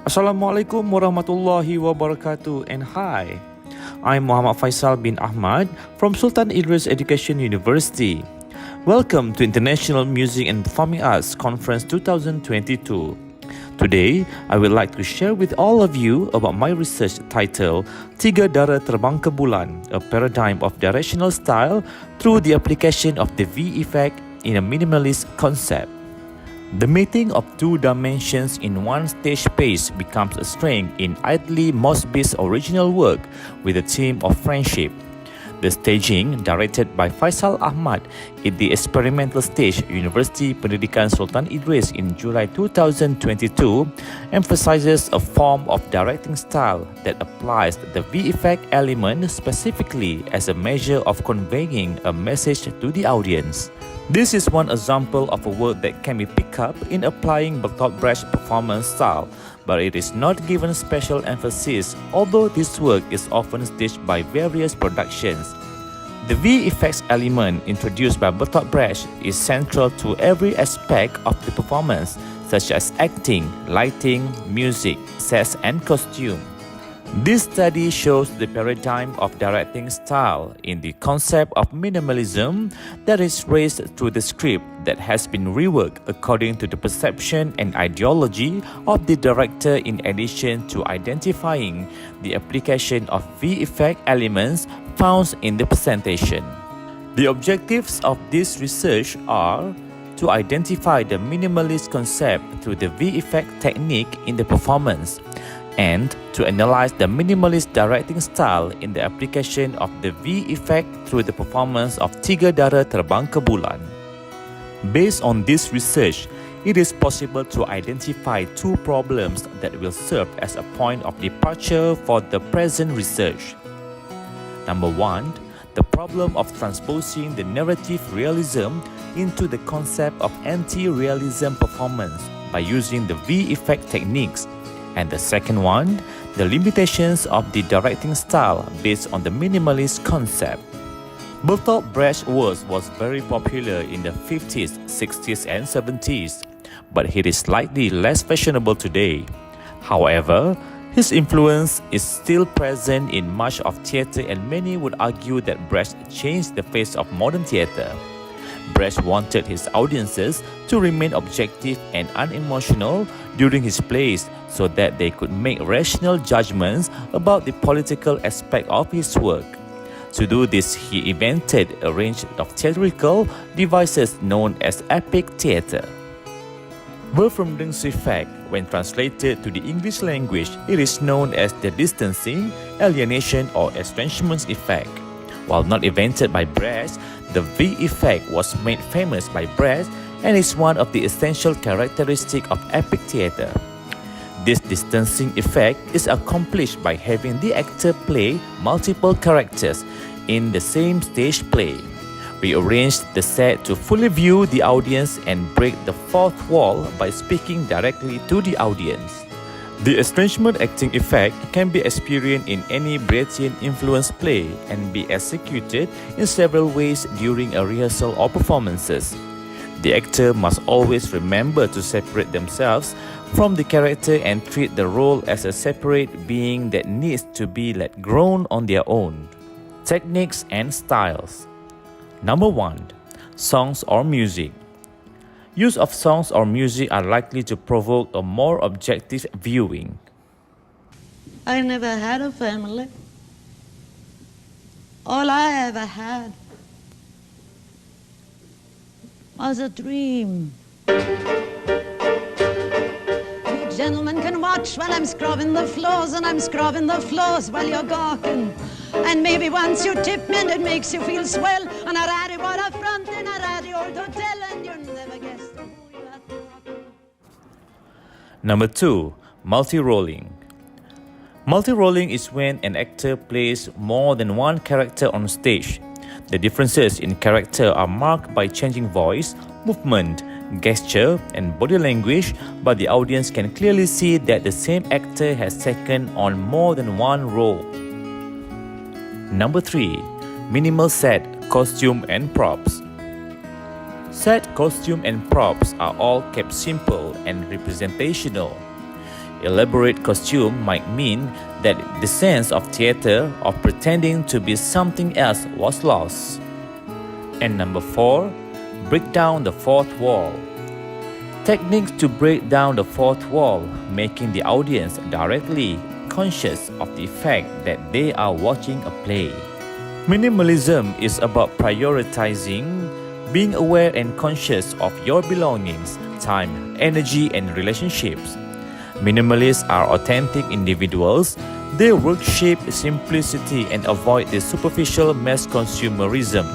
Assalamualaikum warahmatullahi wabarakatuh and hi. I'm Muhammad Faisal bin Ahmad from Sultan Idris Education University. Welcome to International Music and Performing Arts Conference 2022. Today, I would like to share with all of you about my research titled Tiga Dara Terbang ke Bulan, a paradigm of directional style through the application of the V effect in a minimalist concept. The meeting of two dimensions in one stage space becomes a strength in Idly Mosby's original work with a theme of friendship. The staging, directed by Faisal Ahmad at the experimental stage University Pendidikan Sultan Idris in July 2022, emphasizes a form of directing style that applies the V-effect element specifically as a measure of conveying a message to the audience. This is one example of a work that can be picked up in applying Bertolt Brecht's performance style, but it is not given special emphasis, although this work is often staged by various productions. The V-effects element introduced by Bertolt Brecht is central to every aspect of the performance, such as acting, lighting, music, sets, and costume. This study shows the paradigm of directing style in the concept of minimalism that is raised through the script that has been reworked according to the perception and ideology of the director, in addition to identifying the application of V-effect elements found in the presentation. The objectives of this research are to identify the minimalist concept through the V-effect technique in the performance, and to analyze the minimalist directing style in the application of the V-effect through the performance of Tiga Dara Terbang ke Bulan. Based on this research, it is possible to identify two problems that will serve as a point of departure for the present research. Number one, the problem of transposing the narrative realism into the concept of anti-realism performance by using the V-effect techniques. And the second one, the limitations of the directing style based on the minimalist concept. Bertolt Brecht's work was very popular in the 50s, 60s, and 70s, but it is slightly less fashionable today. However, his influence is still present in much of theatre, and many would argue that Brecht changed the face of modern theatre. Brecht wanted his audiences to remain objective and unemotional during his plays so that they could make rational judgments about the political aspect of his work. To do this, he invented a range of theatrical devices known as epic theatre. Verfremdung's effect, when translated to the English language, it is known as the distancing, alienation, or estrangement effect. While not invented by Brecht, the V-effect was made famous by Brecht and is one of the essential characteristics of epic theatre. This distancing effect is accomplished by having the actor play multiple characters in the same stage play. Rearrange the set to fully view the audience and break the fourth wall by speaking directly to the audience. The estrangement acting effect can be experienced in any Brechtian influence play and be executed in several ways during a rehearsal or performances. The actor must always remember to separate themselves from the character and treat the role as a separate being that needs to be let grow on their own. Techniques and styles. Number 1. Songs or music. Use of songs or music are likely to provoke a more objective viewing. I never had a family. All I ever had was a dream. You gentlemen can watch while I'm scrubbing the floors, and I'm scrubbing the floors while you're gawking. And maybe once you tip me and it makes you feel swell, and a ratty waterfront in a ratty old hotel, and you never guessed who you had to walk. Number 2. Multi-rolling. Multi-rolling is when an actor plays more than one character on stage. The differences in character are marked by changing voice, movement, gesture, and body language, but the audience can clearly see that the same actor has taken on more than one role. Number 3. Minimal set, costume, and props. Set, costume, and props are all kept simple and representational. Elaborate costume might mean that the sense of theater of pretending to be something else was lost. And number 4, break down the fourth wall. Techniques to break down the fourth wall, making the audience directly conscious of the fact that they are watching a play. Minimalism is about prioritizing, being aware and conscious of your belongings, time, energy, and relationships. Minimalists are authentic individuals. They worship simplicity and avoid the superficial mass consumerism.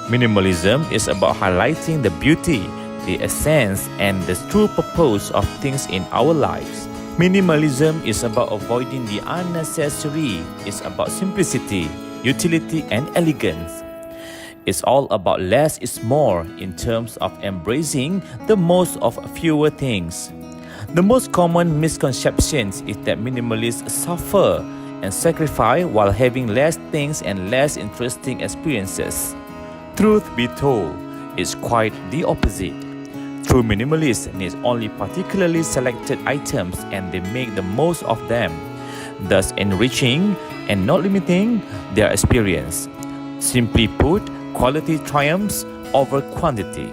Minimalism is about highlighting the beauty, the essence, and the true purpose of things in our lives. Minimalism is about avoiding the unnecessary. It's about simplicity, utility, and elegance. It's all about less is more in terms of embracing the most of fewer things. The most common misconception is that minimalists suffer and sacrifice while having less things and less interesting experiences. Truth be told, it's quite the opposite. True minimalists need only particularly selected items and they make the most of them, thus enriching and not limiting their experience. Simply put, quality triumphs over quantity.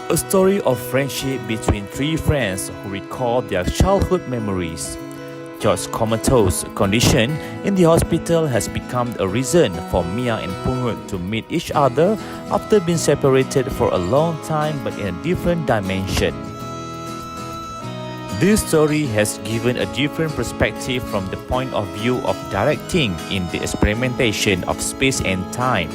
A story of friendship between 3 friends who recall their childhood memories. George's comatose condition in the hospital has become a reason for Mia and Pungut to meet each other after being separated for a long time but in a different dimension. This story has given a different perspective from the point of view of directing in the experimentation of space and time.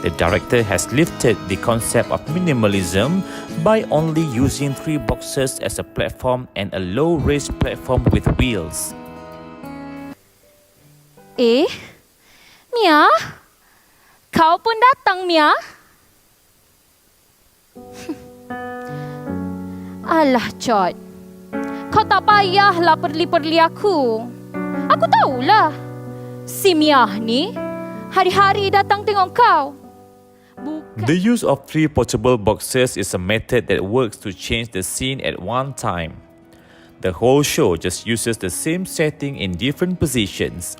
The director has lifted the concept of minimalism by only using 3 boxes as a platform and a low-raised platform with wheels. Mia? Kau pun datang, Mia? Alah, Chot. Kau tak payahlah perli-perli aku. Aku tahulah. Si Mia ni hari-hari datang tengok kau. The use of 3 portable boxes is a method that works to change the scene at one time. The whole show just uses the same setting in different positions.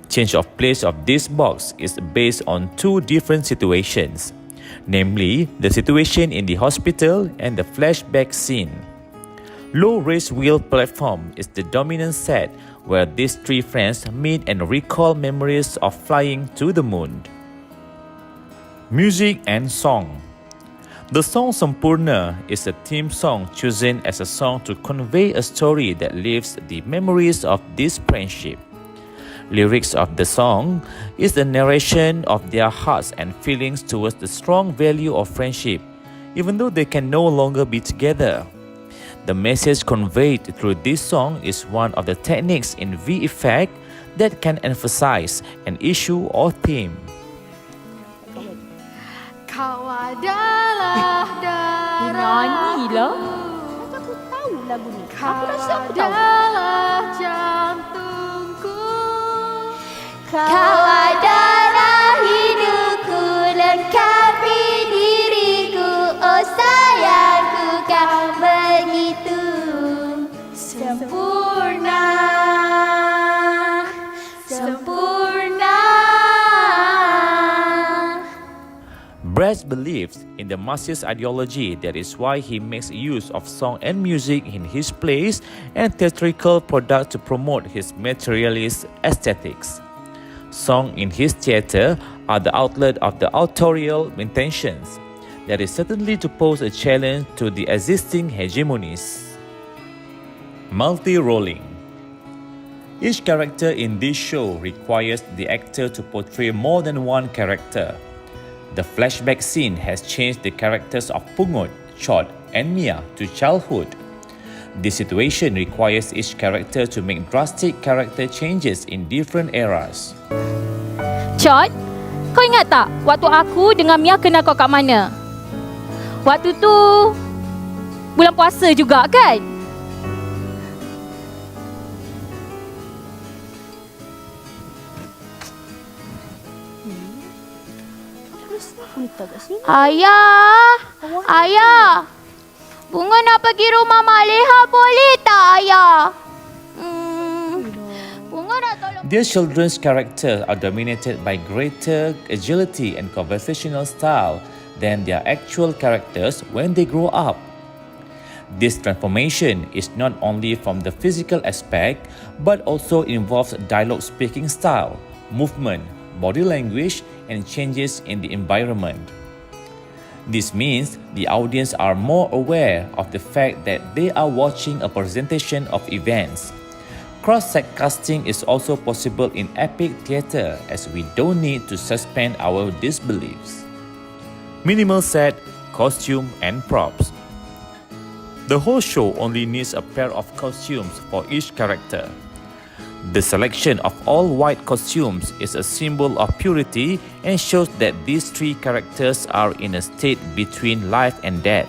Change of place of this box is based on 2 different situations, namely the situation in the hospital and the flashback scene. Low-raised wheel platform is the dominant set where these 3 friends meet and recall memories of flying to the moon. Music and song. The song Sampurna is a theme song chosen as a song to convey a story that lives the memories of this friendship. Lyrics of the song is the narration of their hearts and feelings towards the strong value of friendship, even though they can no longer be together. The message conveyed through this song is one of the techniques in V-effect that can emphasize an issue or theme. Kau adalah darahku. Nyanyilah. Aku tahu lagu ni. Aku rasa aku tahu. Kau adalah jantungku. Kau adalah hidupku, lengkapi diriku. Oh sayangku, kau begitu sempurna. Brett believes in the Marxist ideology. That is why he makes use of song and music in his plays and theatrical products to promote his materialist aesthetics. Song in his theatre are the outlet of the authorial intentions. That is certainly to pose a challenge to the existing hegemonies. Multi-rolling. Each character in this show requires the actor to portray more than one character. The flashback scene has changed the characters of Pungut, Chot, and Mia to childhood. This situation requires each character to make drastic character changes in different eras. Chot, kau ingat tak waktu aku dengan Mia kenal kau kat mana? Waktu tu bulan puasa juga kan? Ayah! Ayah! Bunga nak pergi rumah Maleha boleh tak, Ayah? Bunga nak tolong... Their children's characters are dominated by greater agility and conversational style than their actual characters when they grow up. This transformation is not only from the physical aspect, but also involves dialogue speaking style, movement, body language, and changes in the environment. This means the audience are more aware of the fact that they are watching a presentation of events. Cross-sect casting is also possible in epic theatre, as we don't need to suspend our disbeliefs. Minimal set, costume, and props. The whole show only needs a pair of costumes for each character. The selection of all white costumes is a symbol of purity and shows that these three characters are in a state between life and death.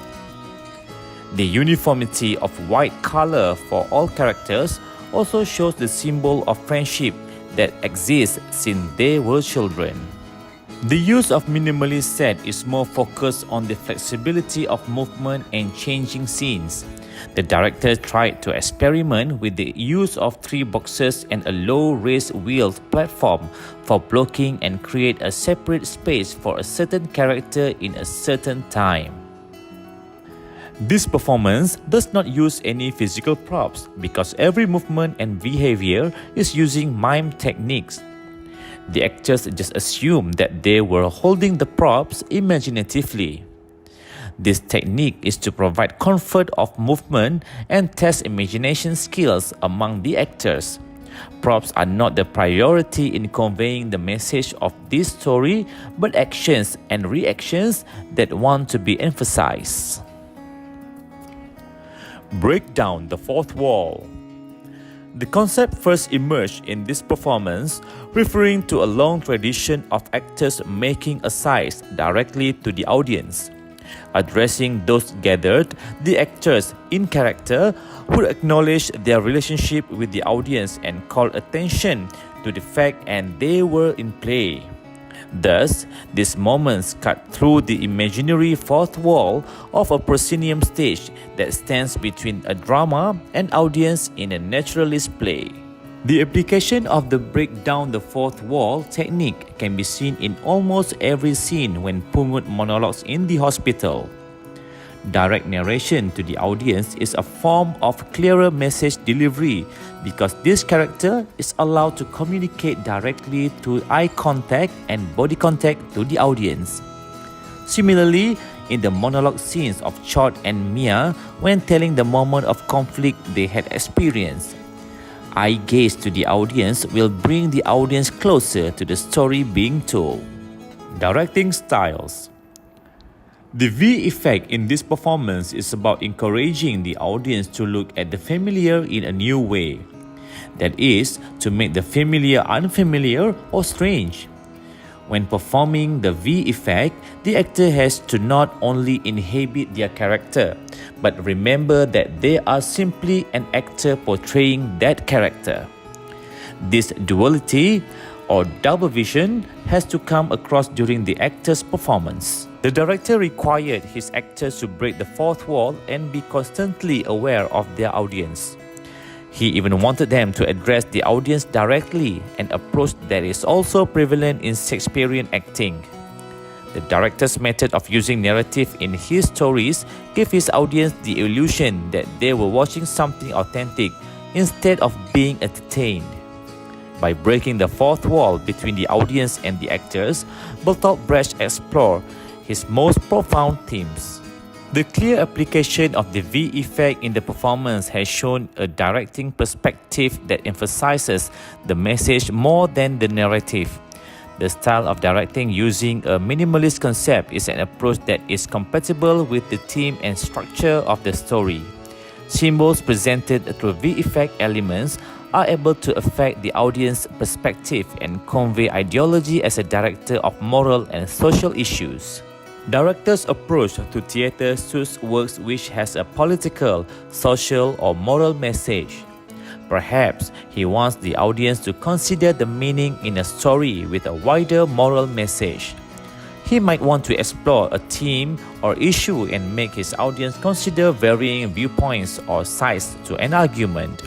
The uniformity of white color for all characters also shows the symbol of friendship that exists since they were children. The use of minimalist set is more focused on the flexibility of movement and changing scenes. The director tried to experiment with the use of 3 boxes and a low-raised wheeled platform for blocking and create a separate space for a certain character in a certain time. This performance does not use any physical props because every movement and behavior is using mime techniques. The actors just assumed that they were holding the props imaginatively. This technique is to provide comfort of movement and test imagination skills among the actors. Props are not the priority in conveying the message of this story, but actions and reactions that want to be emphasized. Break down the fourth wall. The concept first emerged in this performance, referring to a long tradition of actors making asides directly to the audience. Addressing those gathered, the actors in character would acknowledge their relationship with the audience and call attention to the fact and they were in play. Thus, these moments cut through the imaginary fourth wall of a proscenium stage that stands between a drama and audience in a naturalist play. The application of the break down the fourth wall technique can be seen in almost every scene when Pumut monologues in the hospital. Direct narration to the audience is a form of clearer message delivery because this character is allowed to communicate directly through eye contact and body contact to the audience. Similarly, in the monologue scenes of Chot and Mia when telling the moment of conflict they had experienced, eye gaze to the audience will bring the audience closer to the story being told. Directing styles. The V effect in this performance is about encouraging the audience to look at the familiar in a new way. That is, to make the familiar unfamiliar or strange. When performing the V effect, the actor has to not only inhabit their character, but remember that they are simply an actor portraying that character. This duality or double vision has to come across during the actor's performance. The director required his actors to break the fourth wall and be constantly aware of their audience. He even wanted them to address the audience directly, an approach that is also prevalent in Shakespearean acting. The director's method of using narrative in his stories gave his audience the illusion that they were watching something authentic instead of being entertained. By breaking the fourth wall between the audience and the actors, Bertolt Brecht explored his most profound themes. The clear application of the V effect in the performance has shown a directing perspective that emphasizes the message more than the narrative. The style of directing using a minimalist concept is an approach that is compatible with the theme and structure of the story. Symbols presented through V effect elements are able to affect the audience perspective and convey ideology as a director of moral and social issues. Director's approach to theatre suits works which has a political, social, or moral message. Perhaps he wants the audience to consider the meaning in a story with a wider moral message. He might want to explore a theme or issue and make his audience consider varying viewpoints or sides to an argument.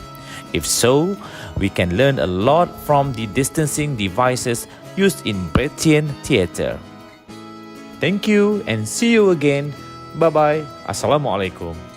If so, we can learn a lot from the distancing devices used in Bretian theater. Thank you and see you again. Bye bye. Assalamualaikum.